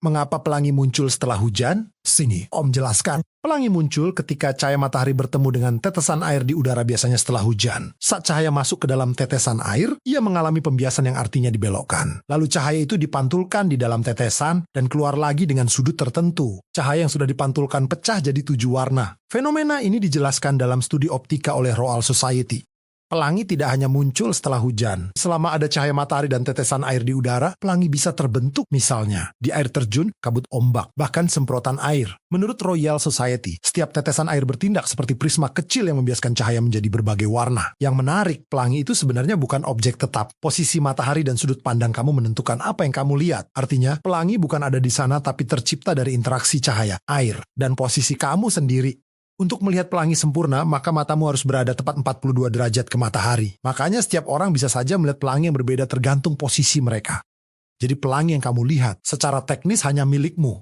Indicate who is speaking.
Speaker 1: Mengapa pelangi muncul setelah hujan? Sini, Om jelaskan. Pelangi muncul ketika cahaya matahari bertemu dengan tetesan air di udara biasanya setelah hujan. Saat cahaya masuk ke dalam tetesan air, ia mengalami pembiasan yang artinya dibelokkan. Lalu cahaya itu dipantulkan di dalam tetesan dan keluar lagi dengan sudut tertentu. Cahaya yang sudah dipantulkan pecah jadi 7 warna. Fenomena ini dijelaskan dalam studi optika oleh Royal Society. Pelangi tidak hanya muncul setelah hujan. Selama ada cahaya matahari dan tetesan air di udara, pelangi bisa terbentuk misalnya di air terjun, kabut ombak, bahkan semprotan air. Menurut Royal Society, setiap tetesan air bertindak seperti prisma kecil yang membiaskan cahaya menjadi berbagai warna. Yang menarik, pelangi itu sebenarnya bukan objek tetap. Posisi matahari dan sudut pandang kamu menentukan apa yang kamu lihat. Artinya, pelangi bukan ada di sana tapi tercipta dari interaksi cahaya, air, dan posisi kamu sendiri. Untuk melihat pelangi sempurna, maka matamu harus berada tepat 42 derajat ke matahari. Makanya setiap orang bisa saja melihat pelangi yang berbeda tergantung posisi mereka. Jadi pelangi yang kamu lihat secara teknis hanya milikmu.